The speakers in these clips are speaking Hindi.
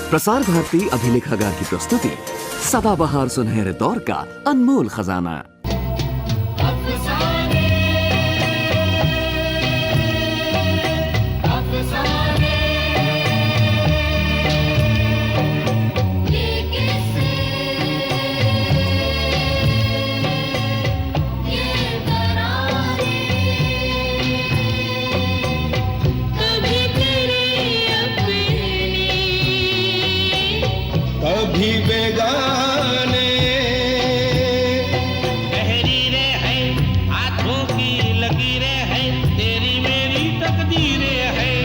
प्रसार भारती अभिलेखागार की प्रस्तुति सदाबहार सुनहरे दौर का अनमोल खजाना। कभी बेगाने तहरीरें हैं, हाथों की लकीरें हैं, तेरी मेरी तकदीरें हैं।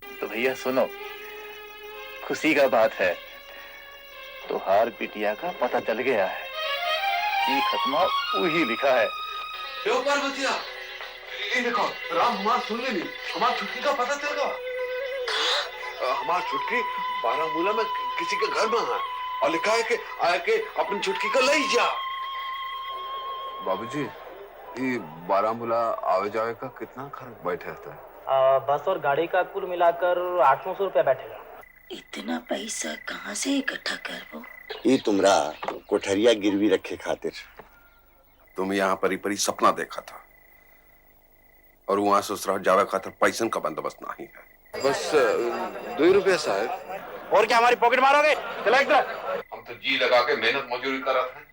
तो भैया सुनो, खुशी का बात है, तोहार बिटिया का पता चल गया है। ये खत्मा वही लिखा है। पार्वतिया, ये देखो, राम हमार सुन लेनी, हमार छुटकी का पता चल गया। हमार छुटकी बारामूला में किसी के घर में है और लिखा है कि आके अपनी छुटकी को ले जा। बाबूजी, ये बारामूला आवे जावे का कितना खर्च बैठे आता है? बस और गाड़ी का कुल मिलाकर 800 रुपया बैठेगा। इतना पैसा कहाँ से इकट्ठा करबो? ये तुमरा कोठरिया गिरवी रखे खातिर। तुम यहाँ परी परी सपना देखा था और वहां ससुराल जावे खातिर पैसन का बंदोबस्त नहीं है। बस 2 रुपया साहब। और क्या हमारी पॉकेट मारोगे? चला इधर। हम तो जी लगा के मेहनत मजदूरी कर रहे थे,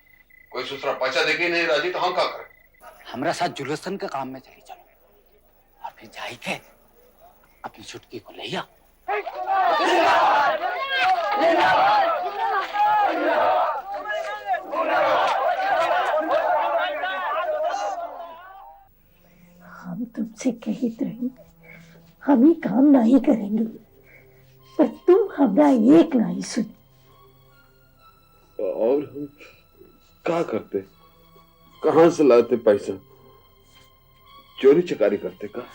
कोई ससुराल पैसा देके नहीं राजी, तो हम क्या करें? हमरा साथ जुलसन का काम में चली चलो और फिर जाई के अपनी छुटकी को ले आ। हम तुमसे कहित रही हम ही काम नहीं करेंगे, पर तुम हमारा एक नहीं सुनी। और हम क्या करते? कहां से लाते पैसा? चोरी चकारी करते का?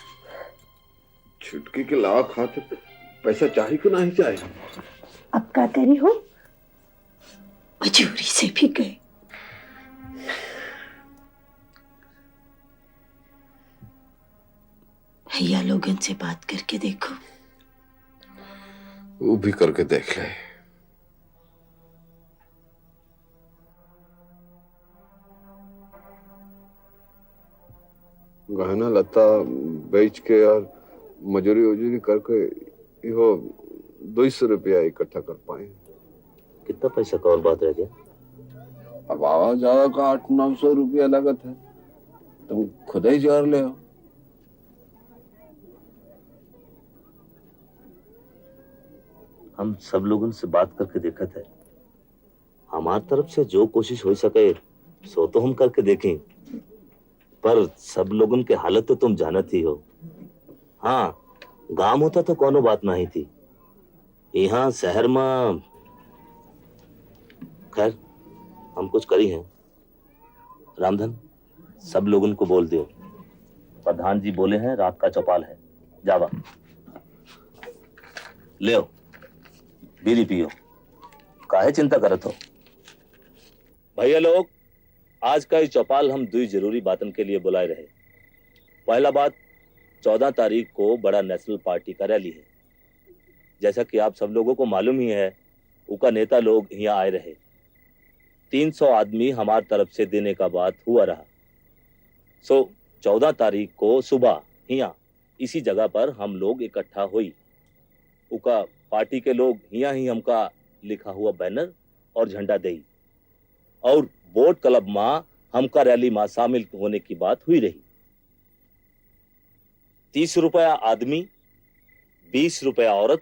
छुटकी के लावा खाते पैसा चाहिए कि नहीं चाहिए? अब क्या करी हो? मजूरी से भी गए। भैया लोगन से बात करके देखो। वो भी करके देख ले। गहना लता बेच के और मजूरी वजूरी करके यो 200 रुपया इकट्ठा कर पाए। कितना पैसा का और बात रह गया? अब आवा जावा का 800-900 रुपया लागत है, तुम खुद ही जोड़ ले हो। हम सब लोगों से बात करके देखा था, हमारी तरफ से जो कोशिश हो सके सो तो हम करके देखें, पर सब लोगों के हालत तो तुम जानत ही हो। हाँ, गांव होता तो कोनो बात नहीं थी, यहाँ शहर में खैर हम कुछ करी हैं। रामधन, सब लोगों को बोल दियो, प्रधान जी बोले हैं रात का चौपाल है, जावा ले बीड़ी पियो, काहे चिंता करत हो? भैया लोग, आज का इस चौपाल हम 2 जरूरी बातन के लिए बुलाए रहे। पहला बात, 14 तारीख को बड़ा नेशनल पार्टी का रैली है। जैसा कि आप सब लोगों को मालूम ही है, उनका नेता लोग यहाँ आए रहे। 300 आदमी हमारी तरफ से देने का बात हुआ रहा। सो 14 तारीख को सुबह यहाँ इसी जगह पर हम लोग इकट्ठा हुई। उनका पार्टी के लोग यहाँ ही हमका लिखा हुआ बैनर और झंडा दे और बोट क्लब में हमका रैली में शामिल होने की बात हुई रही। 30 रुपया आदमी, 20 रुपया औरत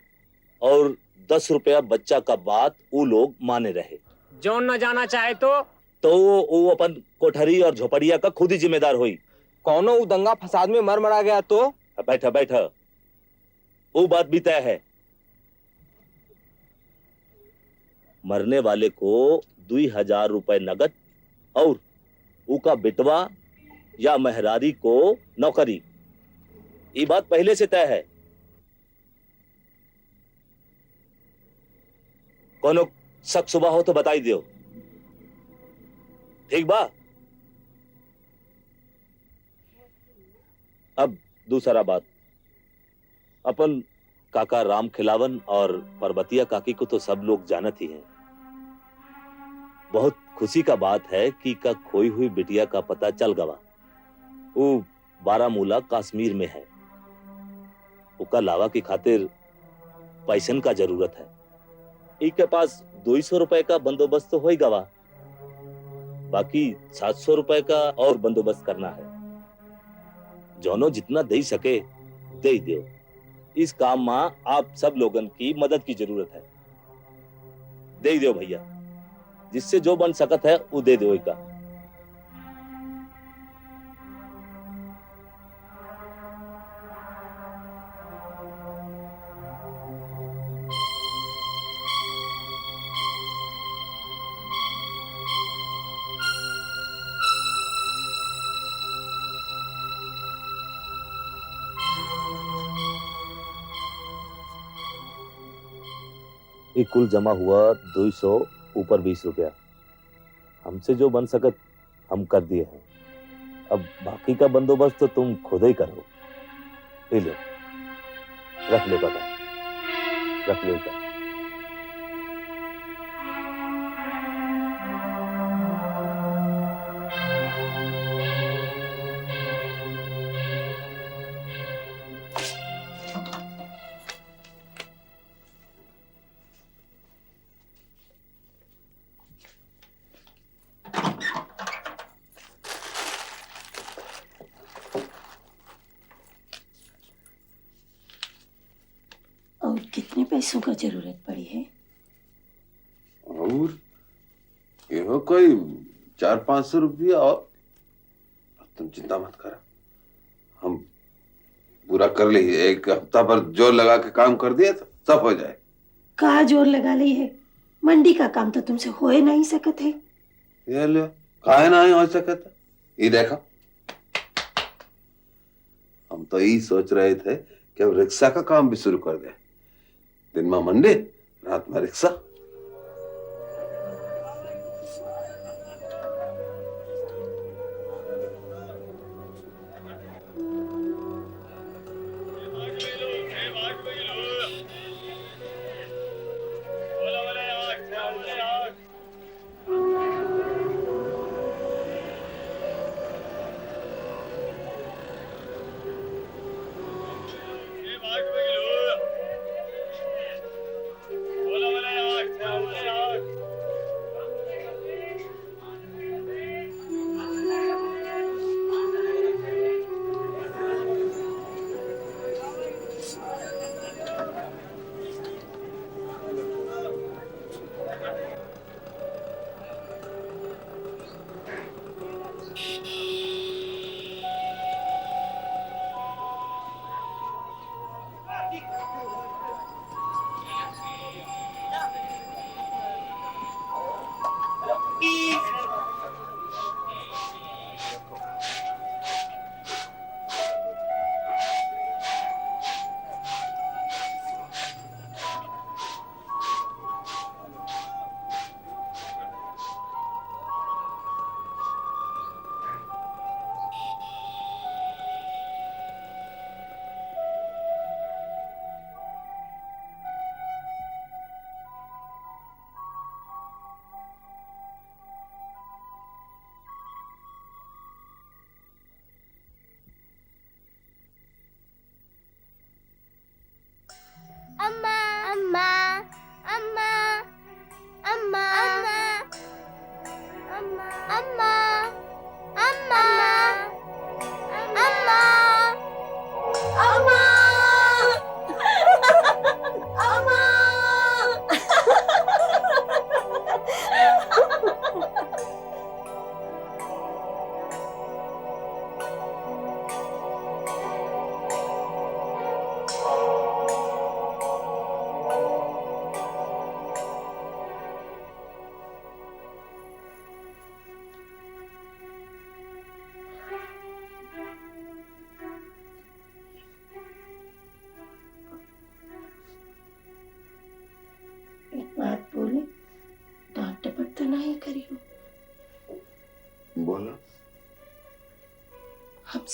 और 10 रुपया बच्चा का बात वो लोग माने रहे। जो न जाना चाहे तो वो अपन कोठरी और झोपड़िया का खुद ही जिम्मेदार हुई। कौनो दंगा फसाद में मर मरा गया तो? बैठा बैठा, वो बात भी तय है। मरने वाले को 2000 रुपए नगद और उका बिटवा या मेहरारी को नौकरी, ये बात पहले से तय है। कोनो शक सुबह हो तो बताई दियो। ठीक बा। अब दूसरा बात, अपन काका राम खिलावन और पर्वतिया काकी को तो सब लोग जानत ही हैं। बहुत खुशी का बात है कि का खोई हुई बिटिया का पता चल गवा। वो बारामूला कश्मीर में है। उसका लावा की खातिर पैसन का जरूरत है। इनके पास 200 रुपए का बंदोबस्त तो हो ही गवा, बाकी 700 रुपए का और बंदोबस्त करना है। जोनो जितना दे सके दे दियो। इस काम में आप सब लोगन की मदद की जरूरत है। दे दियो भैया, जिससे जो बन सकत है वो दे दो। का ये कुल जमा हुआ 200 ऊपर 20 रुपया। हमसे जो बन सकत हम कर दिए हैं। अब बाकी का बंदोबस्त तो तुम खुद ही करो। ले लो, रख लो काका, रख लो का। और कितने पैसों का जरूरत पड़ी है? और ये कोई 400-500 रुपया। और तुम चिंता मत करो, हम पूरा कर ली। एक हफ्ता पर जोर लगा के काम कर दिया तो सब हो जाए। कहा जोर लगा ली है? मंडी का काम तो तुमसे हो ही नहीं सकत है। ये लो, काहे नहीं हो सकता? ये देखा, हम तो यही सोच रहे थे कि अब रिक्शा का काम भी शुरू कर दे। दिन में मंडी, रात में रिक्शा।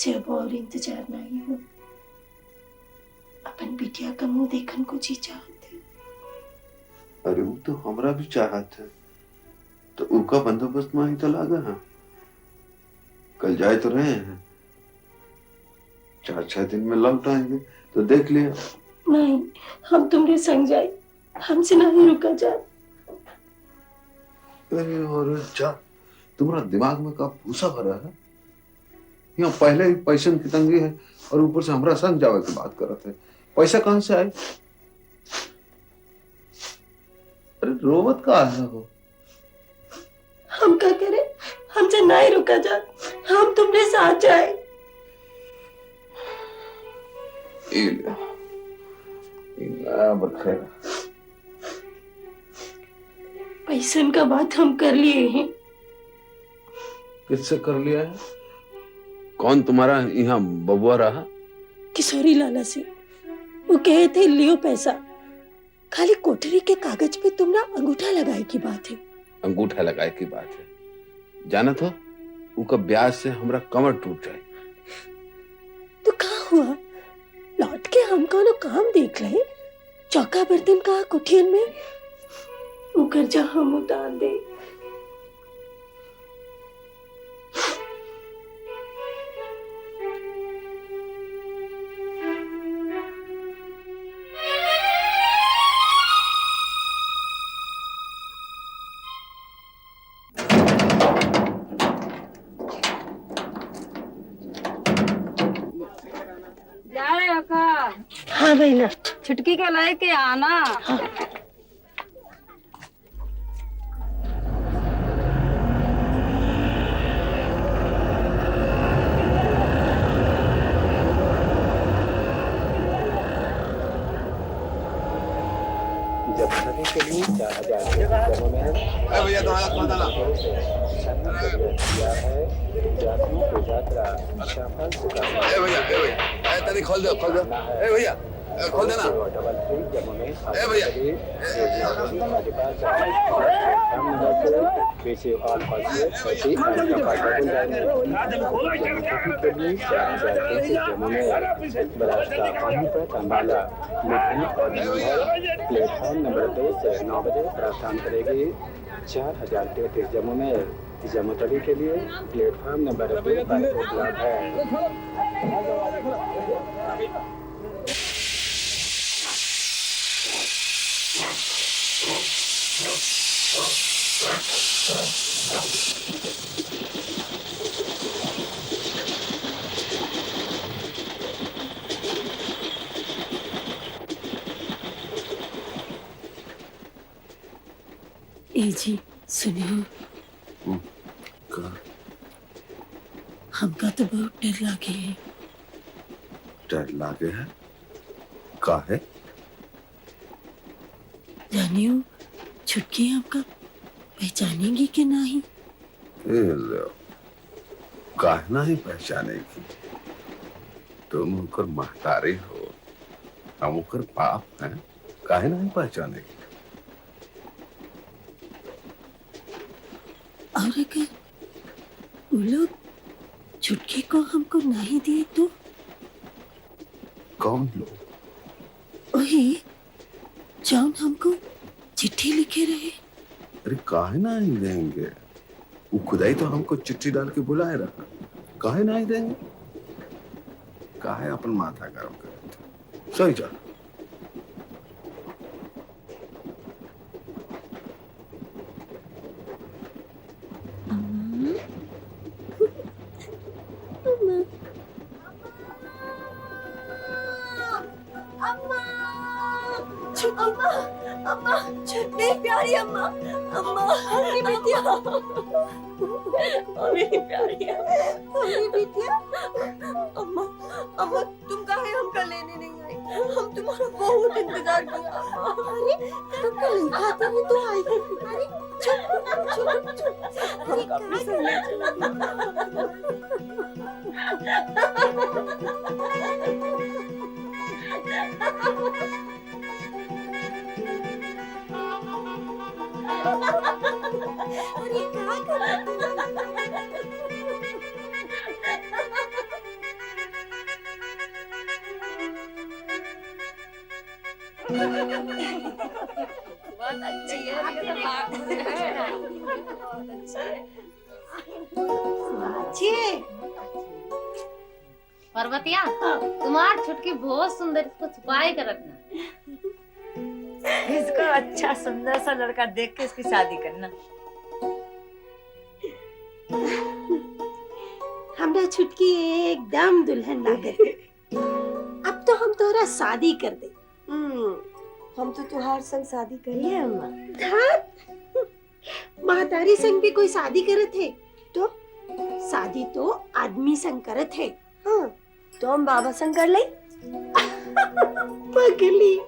मुझसे अब और इंतजार नहीं हो। अपन बिटिया का मुंह देखन को जी चाहते। अरे वो तो हमरा भी चाहत है, तो उनका बंदोबस्त में ही तो लागा है। कल जाए तो रहे हैं, 4-6 दिन में लौट आएंगे, तो देख लिया। नहीं, हम तुम्हारे संग जाए, हमसे नहीं रुका जा। अरे और जा, तुम्हारा दिमाग में का भूसा भरा है? यहाँ पहले ही पैसे की तंगी है और ऊपर से हमरा संग जावे की बात करत है। पैसा कहाँ से आए? अरे रोवत का है हो? हम क्या करें? हमसे नहीं रुका जा, हम तुम्हारे साथ जाए। पैसन का बात हम कर लिए हैं। किससे कर लिया है? कौन तुम्हारा यहाँ बबुआ रहा? किशोरी लाला से। वो कहे थे लियो पैसा, खाली कोठरी के कागज पे तुम्हारा अंगूठा लगाए की बात है। अंगूठा लगाए की बात है। जाना तो उनका ब्याज से हमरा कमर टूट जाए। तो कहाँ हुआ? लौट के हम कोनो काम देख ले। चौका बर्तन का कुठियन में वो कर्जा हम उतार दे। हाँ बहना, छुटकी के लेके आना। हाँ। के लिए 4000 में भैया तुम्हारा खोल देना भैया तनी खोल दो भैया खोल देना भैया प्लेटफॉर्म नंबर 2 से 9 बजे प्रस्थान करेगी 4033 जम्मू में। जम्मू तवी के लिए प्लेटफॉर्म नंबर 2 पर उपलब्ध है। ए जी सुनियो, हमका तो बहुत डर लागे है। डर लागे है? का है? जानियो छुटकी हमका पहचानेंगी कि नहीं? काहे नहीं पहचानेगी? तुम उनकर महतारी हो, हम उनकर बाप हैं, काहे नहीं पहचानेगी? और अगर वो लोग छुटकी को हमको नहीं दिए तो? कौन लोग? वही जौन हमको चिट्ठी लिखे रहे। अरे काहे नहीं देंगे? वो खुदाई तो हमको चिट्ठी डाल के बुलाए रहा, काहे नहीं देंगे? काहे अपन माथा गरम करे? सही जा। अम्मा, मेरी प्यारी अम्मा, अम्मा, मेरी बिटिया, मेरी प्यारी मेरी बिटिया, अम्मा, अम्मा तुम काहे हमका लेने नहीं आई? हम तुम्हारा बहुत इंतजार किया। अरे तुमको नहीं खाते नहीं तो आई। अरे चुप चुप चुप, हम कभी से अरे क्या कर बहुत अच्छी है, बहुत अच्छी है। पर्वतिया, तुम्हारी छुटकी बहुत सुंदर, इसको छुपाए कर रखना। इसको अच्छा सुंदर सा लड़का देख के इसकी शादी करना। हमरा छुटकी एकदम दुल्हन लागत। अब तो हम तोरा शादी कर दे। हम तो तुहार संग शादी करिए अम्मा। महतारी संग भी कोई शादी करत है तो शादी तो आदमी संग करत है। हाँ, तो हम बाबा संग कर ले। पगली।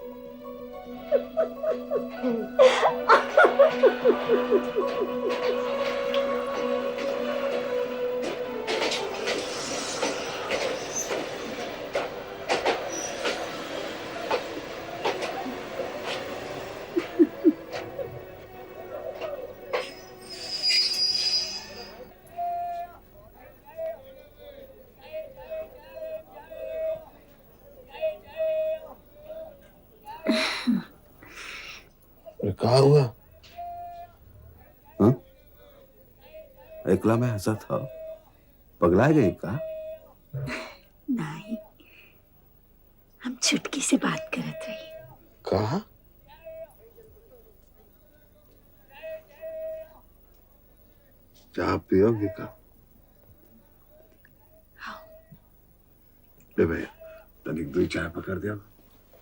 क्या हुआ? हाँ? एकला में हंसा था, पगला गई का? नहीं, हम छुटकी से बात करत रही। कहा? चाय पियोगी का? हाँ। ले भैया, तनिक 2 चाय पकड़ दिया।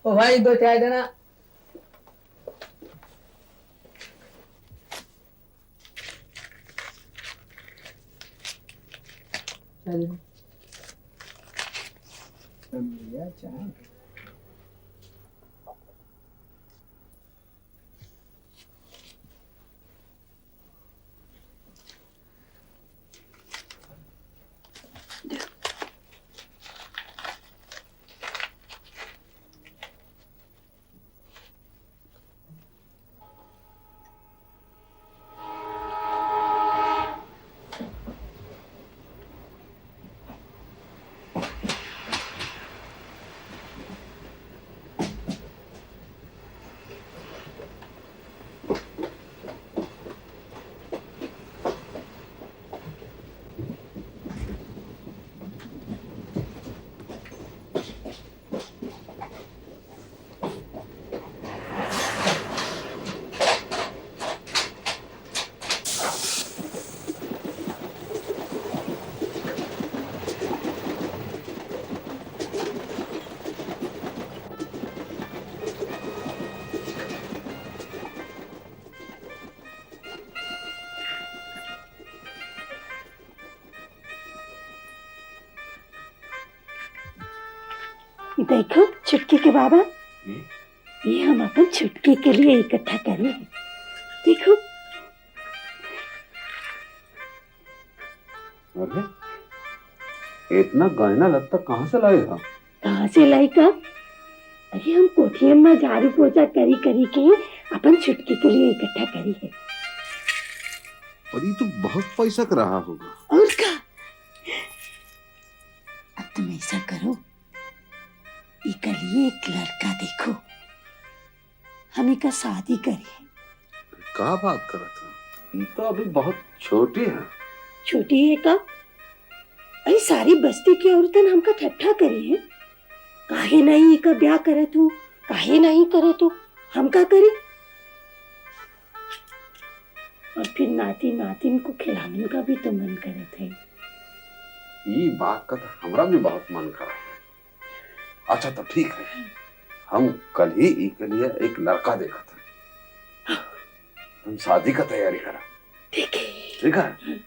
ओ भाई 2 चाय देना। देखो छुटकी के बाबा, ये हम अपन छुटकी के लिए इकट्ठा करे हैं। देखो। अरे इतना गहना लगता कहाँ से लाएगा? कहाँ से लाएगा? अरे हम कोठियन में झाड़ू पोछा करी करी के अपन छुटकी के लिए इकट्ठा करी है। और ये तो बहुत पैसा का रहा होगा। और क्या? अब तुम ऐसा करो, इनके लिए एक लड़का देखो, हम इनका शादी करें। क्या बात कर रहा था? ये तो अभी बहुत छोटी है। छोटी है का? अरे सारी बस्ती की औरतन हमका ठट्ठा करी है। काहे नहीं इनका ब्याह करे तू, काहे नहीं करे तू, हम का करे? और फिर नाती नातिन को खिलाने का भी तो मन करे थे। ये बात का तो हमरा भी बहुत मन कर रहा है। अच्छा तो ठीक है, हम कल ही के लिए एक लड़का देखा था, तुम शादी का तैयारी करा। ठीक है। ठीक है।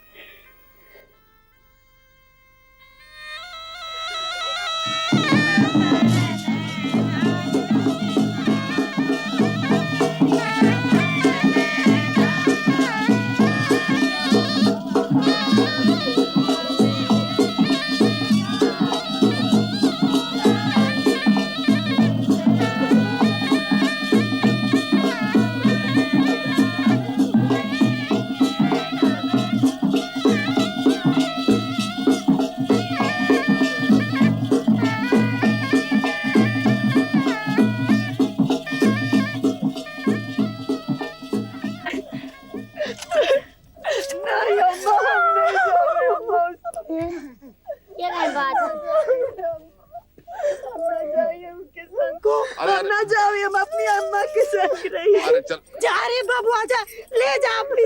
बाबू हम ना जाओ, हम अपनी अम्मा के संग रही। अरे चल जा रे बाबू, आजा, ले जा अपनी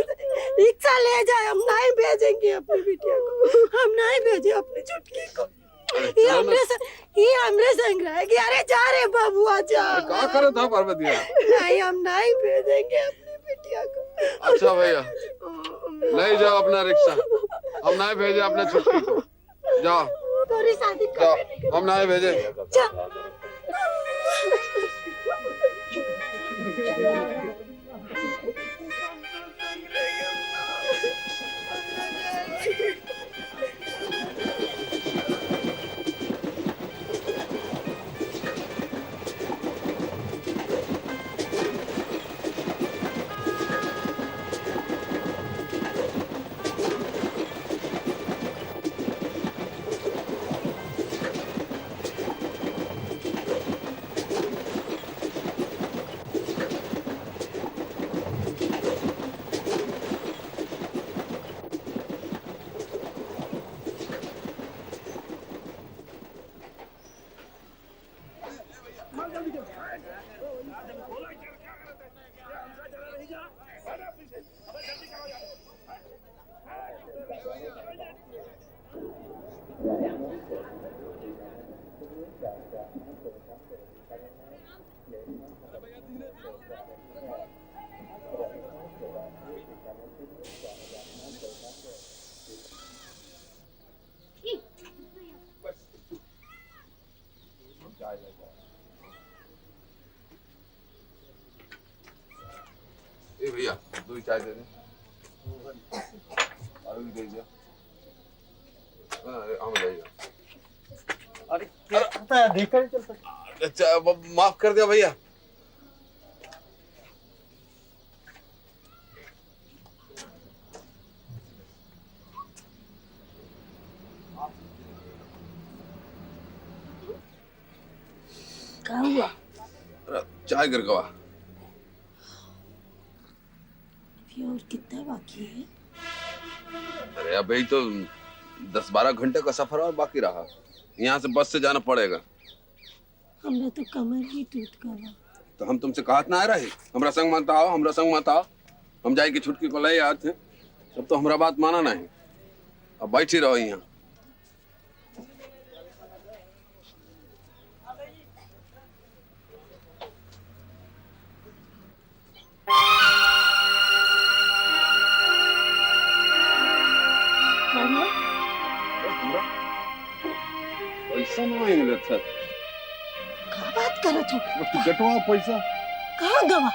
रिक्शा ले जा। हम नहीं भेजेंगे अपनी बिटिया को, हम नहीं भेजे अपनी छुटकी को। ये हमरे संग रहेगी। अरे जा रे बाबू, आजा। क्या करे था पार्वती? नहीं, हम नहीं भेजेंगे अपनी बिटिया को। अच्छा भैया, ले जाओ अपना रिक्शा, हम नहीं भेजे अपने छुटकी को। जाओ, थोड़ी शादी जाओ, हम नहीं भेजे। ए भैया, 2 चाय दे दे। और भी दे दिया। हम जाइए। अरे देखकर चल सकते। अच्छा, माफ कर दिया भैया। क्या हुआ? चाय गिर गया। और कितना बाकी है? अरे अभी तो 10-12 घंटे का सफर और बाकी रहा। यहाँ से बस से जाना पड़ेगा। हमने तो कमर ही टूट गया। तो हम तुमसे कहत ना आ रही, हमरा संग मत आओ, हमरा संग मत आओ। हम जाए की छुटकी को ले आते, तब तो हमरा बात माना नहीं। अब बैठी रहो यहाँ। पैसा नहीं मिलत है। क्या बात करो तुम? टिकटवा पैसा कहाँ गवा?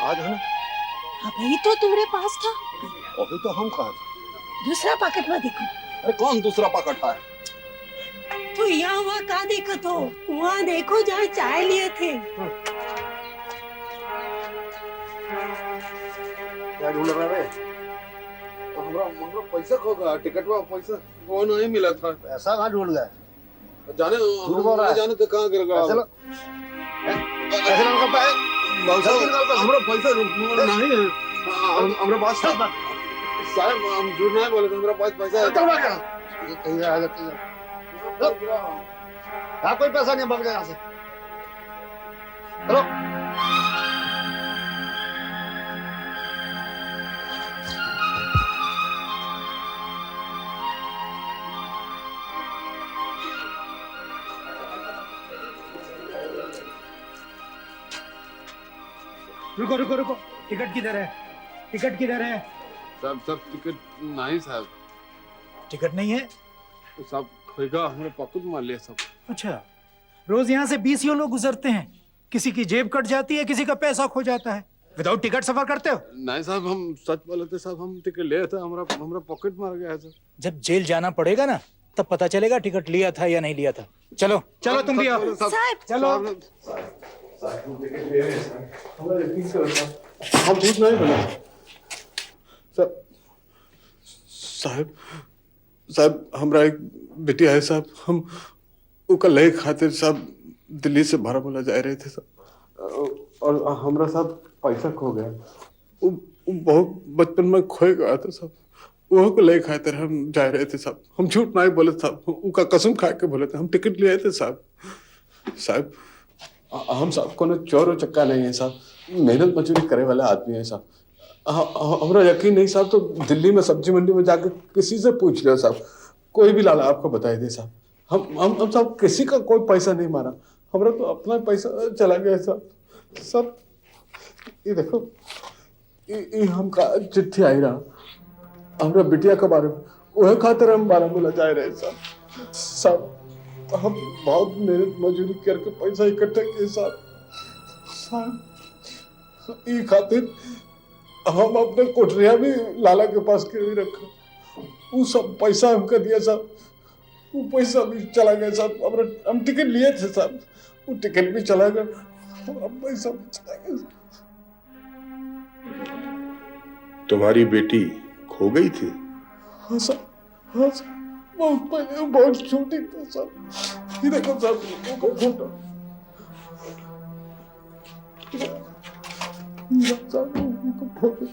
आज है ना? अभी तो तुम्हारे पास था। अभी तो हम कहा। दूसरा पैकेट में देखो। अरे कौन दूसरा पैकेट है? तो यहाँ वहाँ का देखो तो? वहाँ देखो जहाँ चाय लिए थे। क्या ढूंढ रहा है? हमरा पैसा खो गया, टिकटवा पैसा वो नहीं मिला था। ऐसा कहाँ ढूंढ गया? जाने जाने तो कहाँ गिर गया? हमरा पैसा नहीं है, हमरा पास था। साहब हम झूठ नहीं बोले थे, हमरा पास पैसा है। कोई पैसा नहीं, भाग जाए यहाँ से। चलो। रुको रुको रुको, टिकट किधर है? टिकट किधर है? सब टिकट नहीं साहब। टिकट नहीं है? तो सब खोएगा, हमने पॉकेट मार लिया सब। अच्छा, रोज यहाँ से 20 लोग गुजरते हैं, किसी की जेब कट जाती है, किसी का पैसा खो जाता है। विदाउट टिकट सफर करते हो? नहीं साहब, हम सच बोले थे साहब, हम टिकट ले थे, हमरा पॉकेट मार गया है सर। जब जेल जाना पड़ेगा ना, तब पता चलेगा टिकट लिया था या नहीं लिया था। चलो चलो तुम भी आओ। चलो। हम झूठ नहीं बोले साहब, हमरा एक बेटी है साहब, हम उका ले खातिर साहब दिल्ली से बारामूला जा रहे थे साहब, और हमरा साहब पैसा खो गया। वो बहुत बचपन में खोए गया था साहब, वो को ले खातिर हम जा रहे थे साहब। हम झूठ नहीं बोले साहब, उनका कसम खा के बोले थे, हम टिकट ले आए थे साहब। हम साहब कोनो चोर चक्का नहीं है साहब, मेहनत मजदूरी करे वाले आदमी है साहब। हमरा यकीन नहीं साहब तो दिल्ली में सब्जी मंडी में जाकर किसी से पूछ लो साहब, कोई भी लाला आपको बताई दे साहब। हम साहब किसी का कोई पैसा नहीं मारा, हमरा तो अपना पैसा चला गया साहब। सब ये देखो, ये हमका चिट्ठी आई रहा हमरा बिटिया के बारे में, वह खातिर हम बारामूला जा रहे साहब। साहब हम बहुत मेहनत मजदूरी करके पैसा इकट्ठा किए साहब। साहब ये खातिर हम अपने कोठरिया भी लाला के पास गिरवी रखा, वो सब पैसा हमको दिया साहब, वो पैसा भी चला गया साहब। हम टिकट लिए थे साहब, वो टिकट भी चला गया, पैसा भी चला गया। तुम्हारी बेटी खो गई थी? हाँ साहब, हाँ साहब, बहुत पहले, बहुत छोटी थी साहब। ये देखो साहब, वो फोटो साहब, वो फोटो।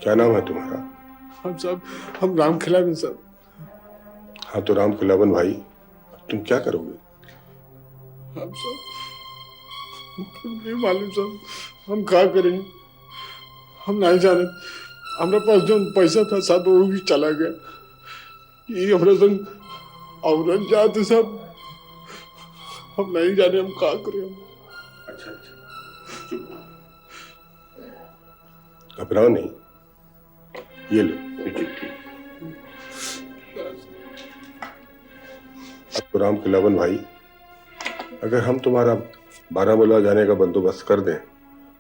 क्या नाम है तुम्हारा? हम साहब, हम राम खिलावन साहब। हाँ तो राम खिलावन भाई, तुम क्या करोगे? हम साहब नहीं मालूम साहब, हम क्या करेंगे, हम नहीं जाने। हमारे पास जो पैसा था साहब वो भी चला गया। ये हमारे संग औरत जाते साहब, हम नहीं जाने हम क्या करें। अच्छा अच्छा, चुप, घबराओ नहीं, ये लो चिट्ठी। अब राम खिलावन भाई, अगर हम तुम्हारा बारामूला जाने का बंदोबस्त कर दें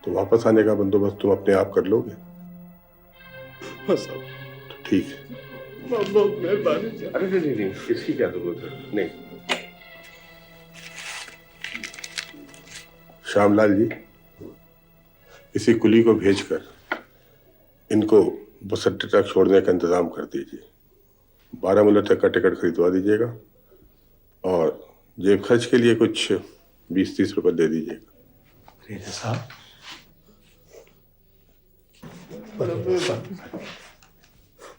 तो वापस आने का बंदोबस्त तुम अपने आप कर लोगे? हाँ साहब, तो ठीक है, बहुत मेहरबानी। अरे नहीं नहीं, इसकी क्या जरूरत है, नहीं। श्यामलाल जी, किसी कुली को भेजकर इनको बस अड्डे तक छोड़ने का इंतजाम कर दीजिए। बारामूला तक का टिकट खरीदवा दीजिएगा और जेब खर्च के लिए कुछ 20-30 रुपए दे दीजिएगा। साहब,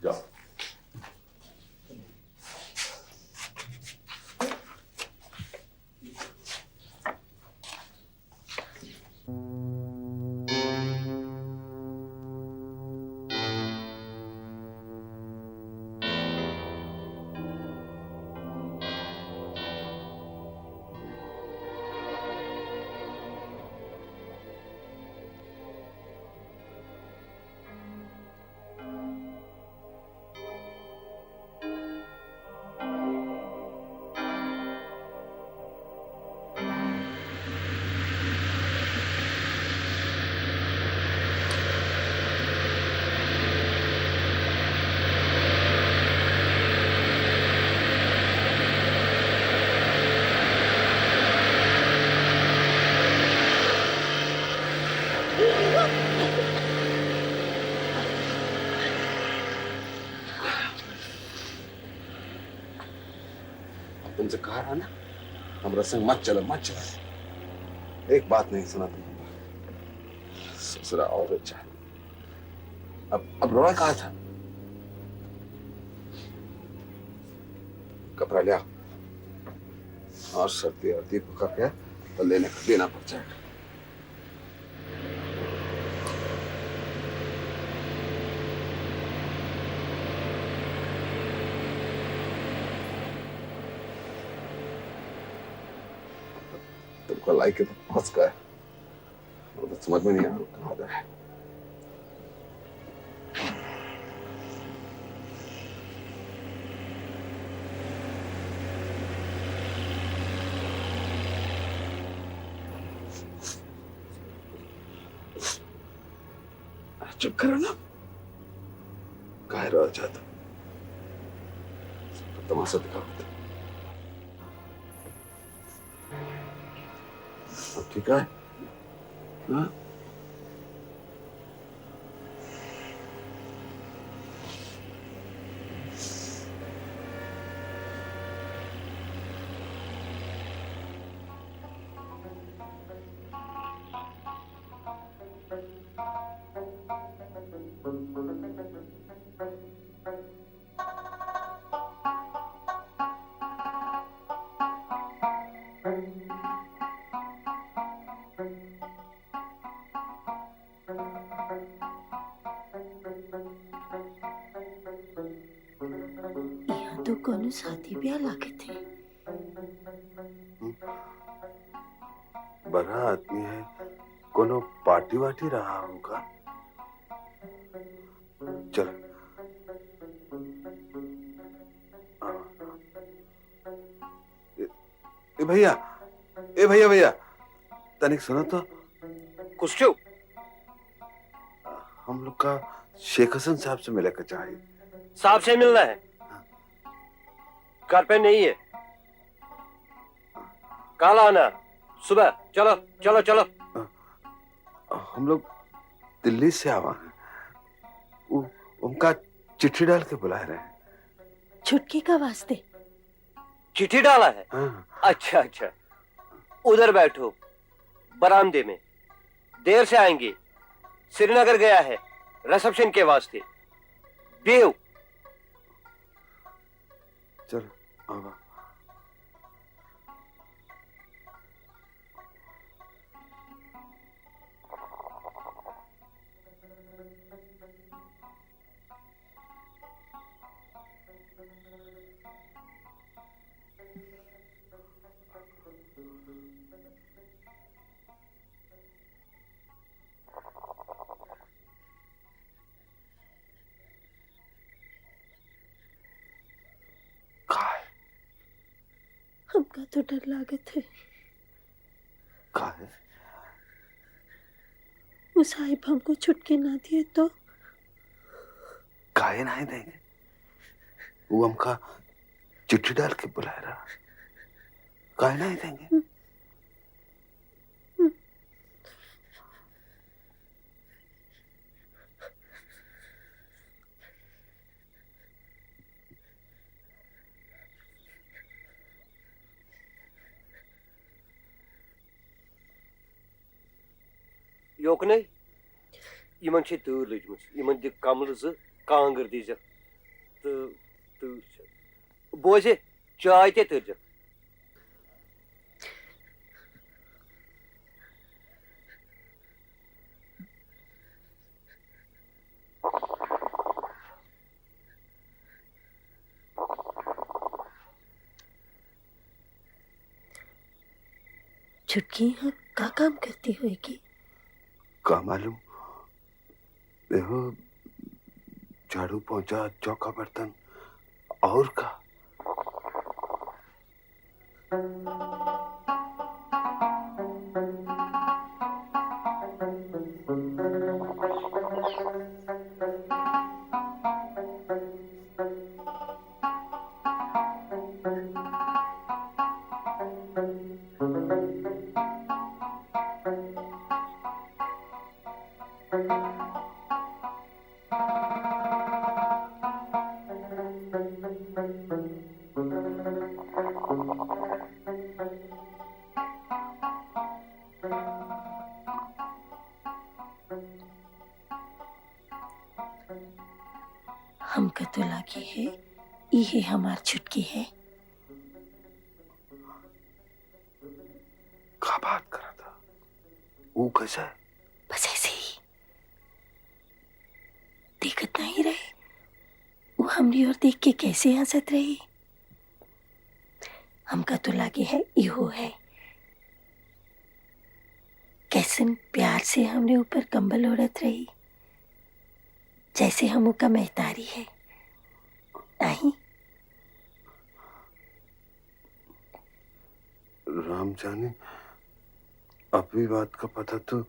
जाओ। तुमसे कहा रहा ना, हमारा संग मत चला। एक बात नहीं सुना तुम, ससुरा और अच्छा है। अब रोना कहा था, कपड़ा लिया और सर्दी और दीप का क्या तो देना पड़ जाएगा। तुमको लाइक के तो फंस गए, तो समझ में नहीं आ रहा कहाँ जाए। चुप करो ना, कह रहा चाहता तमाशा दिखाओ। ठीक है हाँ? शादी ब्याह लागे थे। बड़ा आदमी है, कोनो पार्टी वार्टी रहा होगा। चल ए भैया, भैया तनिक सुनो तो। कुछ क्यों? हम लोग का शेख हसन साहब से मिले का चाहिए। साहब से मिलना है? घर पे नहीं है। कल आना सुबह। चलो चलो चलो। हम लोग दिल्ली से आवा हैं। उनका चिट्ठी डाल के बुला रहे हैं। छुटकी का वास्ते चिट्ठी डाला है? हाँ। अच्छा अच्छा, उधर बैठो बरामदे में। देर से आएंगे, श्रीनगर गया है रिसेप्शन के वास्ते। बेव। चलो आवा। हमका तो डर लागत है। काहे? वो साहिब हमको छुटकी ना दिए तो? काहे नहीं देंगे? वो हमका चिट्ठी डाल के बुला रहा। काहे नहीं देंगे? Yok ne? İman şey tığırlıcımız. İman dik kamlısı kangır diyecek. Tığır. Boze çay tığırcak. छुटकी यहाँ क्या काम करती होगी? का मालूम। देखो, झाड़ू पोंछा चौका बर्तन और का। हमका तो लागी है ये हमार छुटकी है। क्या बात कर रहा था? वो कैसा है? बस ऐसे ही दिखत नहीं रहे। वो हमरी ओर देख के कैसे हंसत रही। हमका तो लागे है इहो है। कैसन प्यार से हमरे ऊपर कंबल ओढ़त रही, जैसे हम उसका मेहतारी है। नहीं राम जाने, अपनी बात का पता तो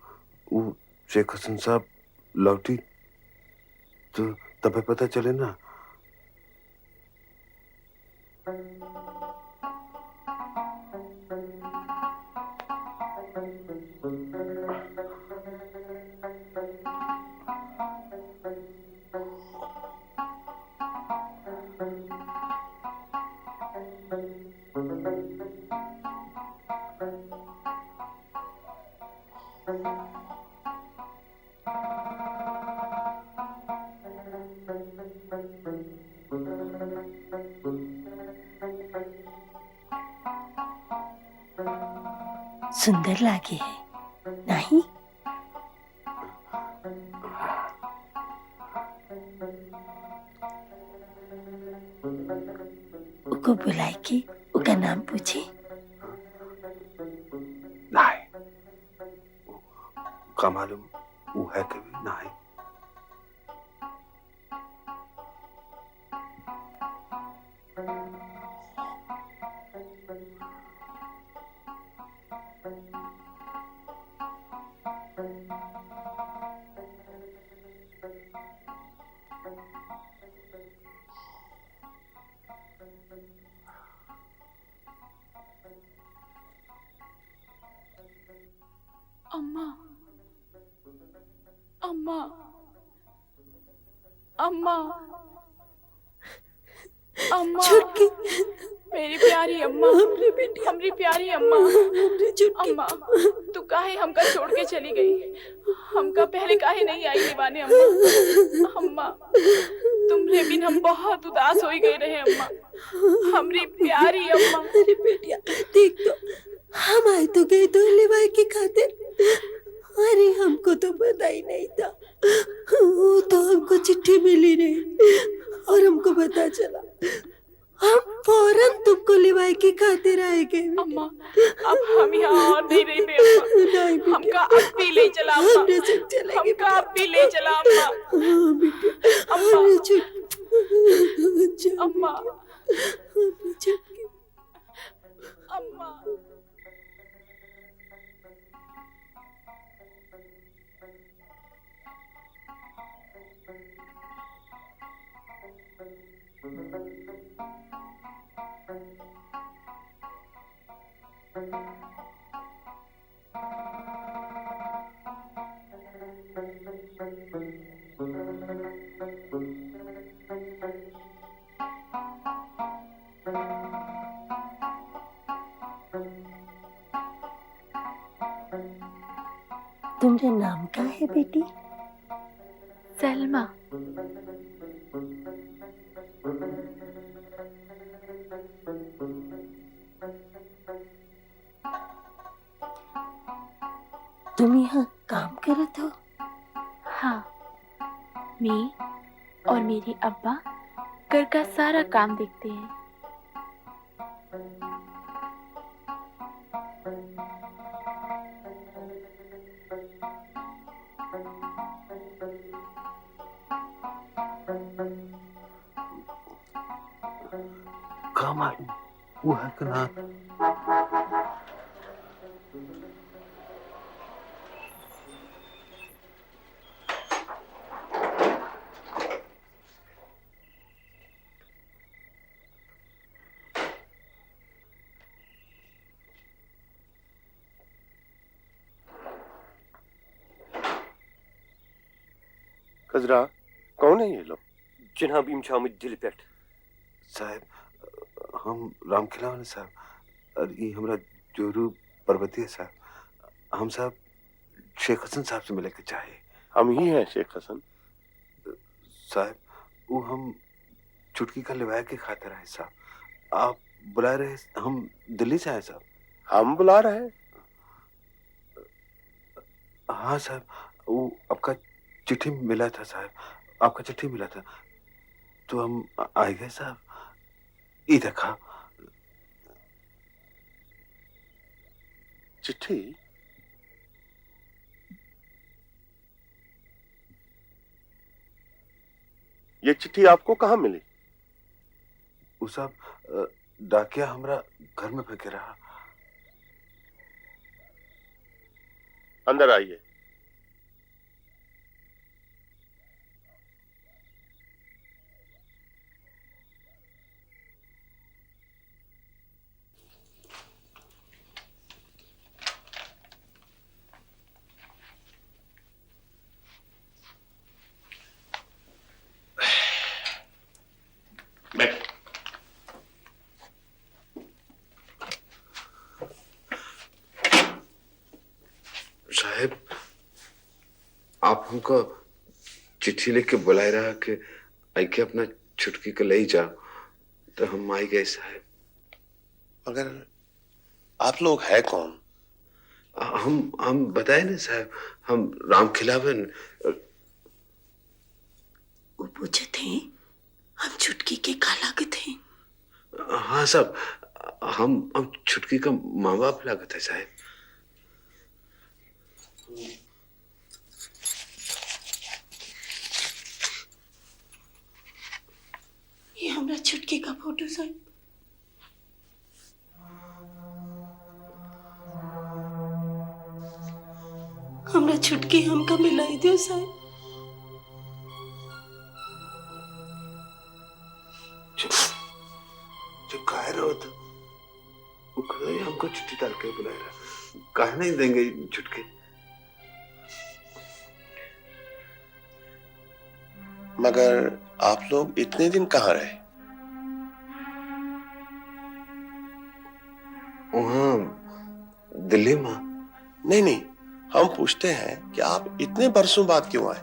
वो शेख हसन साहब लौटी तो तब पता चले ना। सुंदर लागे है नहीं? वो की उसका नाम पूछे? नहीं, का मालूम वो है कभी नहीं। अम्मा, अम्मा, अम्मा, अम्मा, छुटकी, मेरी प्यारी अम्मा, हमरे बेटी, हमरी प्यारी अम्मा, हमरे छुटकी। अम्मा, तू काहे हमका छोड़ के चली गई? हमका पहले काहे नहीं आई दीवाने अम्मा? अम्मा, तुमरे बिन हम बहुत उदास हो गए रहे अम्मा, हमरी प्यारी अम्मा। अरे बेटिया देख तो, हम आए तो गए तो लिवाई की खातिर। अरे हमको तो पता ही नहीं था, वो तो हमको चिट्ठी मिली नहीं और हमको पता चला, हम फौरन तुमको लिवाई की खातिर आएंगे। अम्मा, अब हम यहाँ और नहीं रही बे अम्मा, नहीं बेटिया, हमका अब भी ले चला अम्मा, हमने सब चलेंगे हमका अब भी ले चला अम्मा। हाँ बेटिया, अम्मा, अरे छुटकी, अम्मा, हमरे छुटकी, अम्मा। तुम्हारा नाम क्या है बेटी? सलमा। तुम यहाँ काम करत हो? हाँ, मैं और मेरे अब्बा घर का सारा काम देखते हैं। का मालूम वो है कि ना। कजरा, कौन है ये लोग? जनाब इमशामुद्दीन दिलपेट साहब, हम रामखिला वाले साहब, और ये हमारा जोरू पर्वती है साहब। हम साहब शेख हसन साहब से मिले के चाहे। हम ही हैं शेख हसन साहब। वो हम चुटकी का लिवाया के खातिर आए साहब। आप बुला रहे, हम दिल्ली से आए साहब। हम बुला रहे हैं? हाँ साहब, वो आपका चिट्ठी मिला था साहब, आपका चिट्ठी मिला था तो हम आ गए साहब। ये देखा चिट्ठी। ये चिट्ठी आपको कहाँ मिली? वो साहब डाकिया हमरा घर में फेंके रहा। अंदर आइए। साहब, आप हमको चिट्ठी लिख के बुलाए रहा कि आई के अपना छुटकी को ले जाओ, तो हम आई गए साहब। मगर आप लोग है कौन? हम बताए ना साहब, हम रामखिलावन। वो पूछे थे हम छुटकी के का लागत हैं? हाँ साहब, हम छुटकी का माँ बाप लागत है साहब। ये हमरा छुटकी का फोटो साहब। हमरा छुटकी हमका मिलाई दियो साहब। जब कह रहे हो तो वो कह रहे हमको छुट्टी डाल के बुलाया रहा, कह नहीं देंगे छुटकी। मगर आप लोग इतने दिन कहाँ रहे? वहाँ दिल्ली में। नहीं, हम पूछते हैं कि आप इतने बरसों बाद क्यों आए?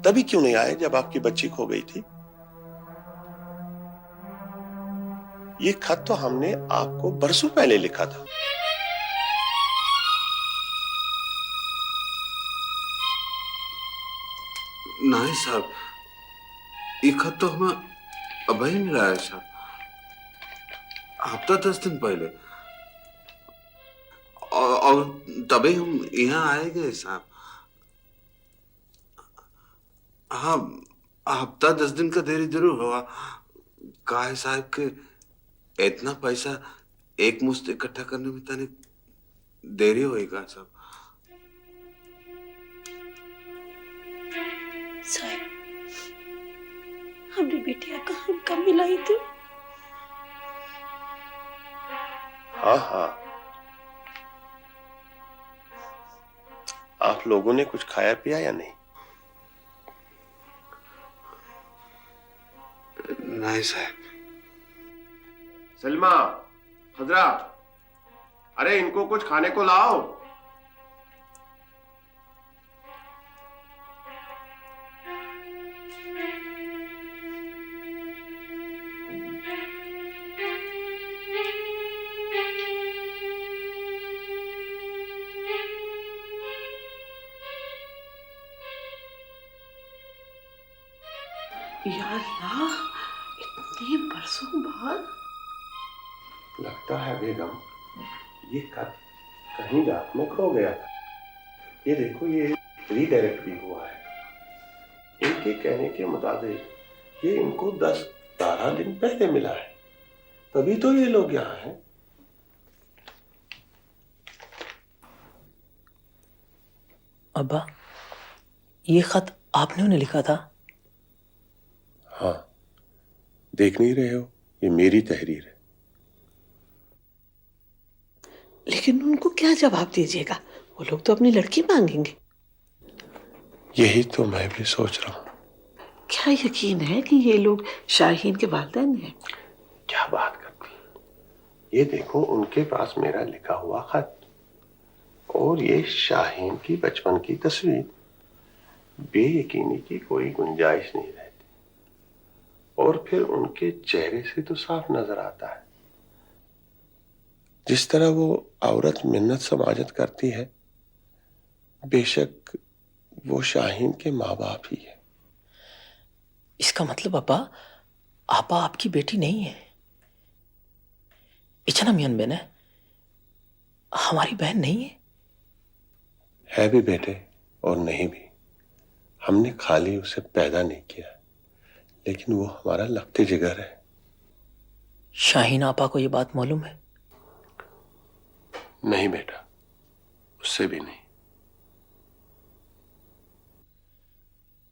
तभी क्यों नहीं आए जब आपकी बच्ची खो गई थी? ये खत तो हमने आपको बरसों पहले लिखा था। नहीं साहब, ये खत तो हमें अभी मिला है साहब, हफ्ता 10 दिन पहले। और तभी हम यहाँ आए गए साहब। हाँ, हफ्ता 10 दिन का देरी जरूर हुआ। का है साहब के इतना पैसा एक मुश्त इकट्ठा करने में तने देरी होएगा साहब। साहब, हमने बिटिया का हमका मिलाई थी। हाँ, आप लोगों ने कुछ खाया पिया या नहीं? नहीं साहब। सलमा, हजरा, अरे इनको कुछ खाने को लाओ। या अल्लाह, इतने बरसों बाद। लगता है बेगम ये खत कहीं रात में खो गया था। ये देखो, ये रीडायरेक्ट भी हुआ है। इनके कहने के मुताबिक ये इनको 10-12 दिन पहले मिला है, तभी तो ये लोग यहाँ हैं। अब्बा, ये खत आपने उन्हें लिखा था? हाँ, देख नहीं रहे हो, ये मेरी तहरीर है। लेकिन उनको क्या जवाब दीजिएगा? वो लोग तो अपनी लड़की मांगेंगे। यही तो मैं भी सोच रहा हूँ। क्या यकीन है कि ये लोग शाहीन के वालिदैन हैं? क्या बात करती हैं? ये देखो, उनके पास मेरा लिखा हुआ खत और ये शाहीन की बचपन की तस्वीर। बेयकीनी की कोई गुंजाइश नहीं रहती। और फिर उनके चेहरे से तो साफ नजर आता है, जिस तरह वो औरत मिन्नत समाजत करती है, बेशक वो शाहीन के माँ बाप ही है। इसका मतलब अब्बा, आपा आपकी बेटी नहीं है, इचना मियन बहन है, हमारी बहन नहीं है भी बेटे और नहीं भी। हमने खाली उसे पैदा नहीं किया, लेकिन वो हमारा लगते जिगर है। शाहीन आपा को ये बात मालूम है? नहीं बेटा, उससे भी नहीं।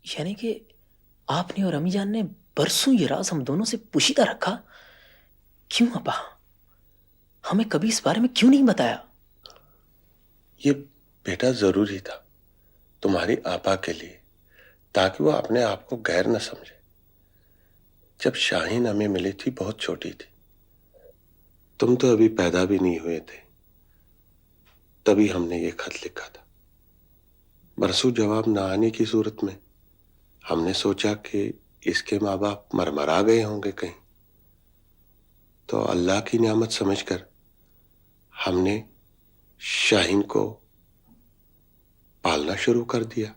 यानी कि आपने और अम्मी जान ने बरसों ये राज हम दोनों से पोशीदा रखा। क्यों अब्बा, हमें कभी इस बारे में क्यों नहीं बताया? ये बेटा जरूरी था तुम्हारी आपा के लिए, ताकि वो अपने आप को गैर न समझे। जब शाहीन हमें मिली थी बहुत छोटी थी, तुम तो अभी पैदा भी नहीं हुए थे, तभी हमने ये खत लिखा था। बरसों जवाब न आने की सूरत में हमने सोचा कि इसके माँ बाप मरमरा गए होंगे कहीं, तो अल्लाह की नियामत समझकर हमने शाहीन को पालना शुरू कर दिया।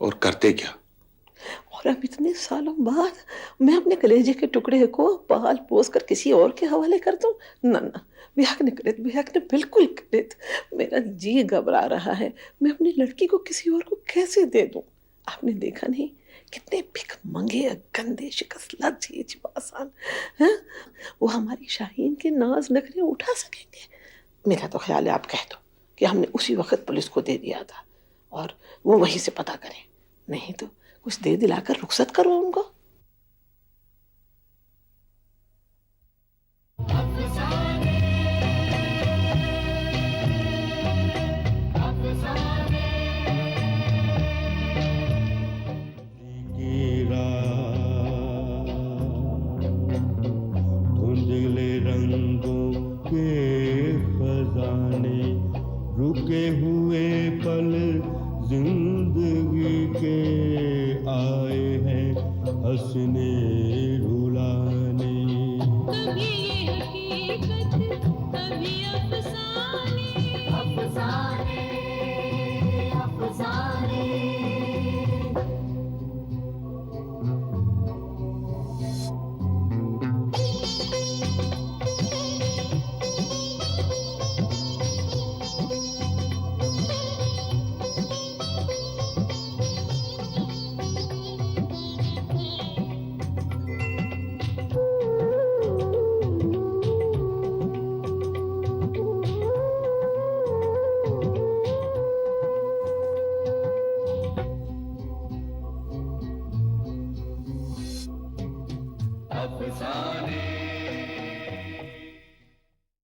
और करते क्या, और अब इतने सालों बाद मैं अपने कलेजे के टुकड़े को पाल पोस कर किसी और के हवाले कर दूं? ना ना, ब्याह ने बिल्कुल करेत। मेरा जी घबरा रहा है, मैं अपनी लड़की को किसी और को कैसे दे दूं? आपने देखा नहीं कितने भिख मंगे, गंदे, शिकस्त लज्ज पासान हैं? वो हमारी शाहीन के नाज नखरे उठा सकेंगे? मेरा तो ख्याल है आप कह दो कि हमने उसी वक्त पुलिस को दे दिया था और वो वहीं से पता करें, नहीं तो कुछ दे दिलाकर रुखसत करो उनको। धुंधले रंगों के खजाने, रुके हुए पल जिंदगी के आए हैं हंसने रुलाने। कभी ये हकीकत, कभी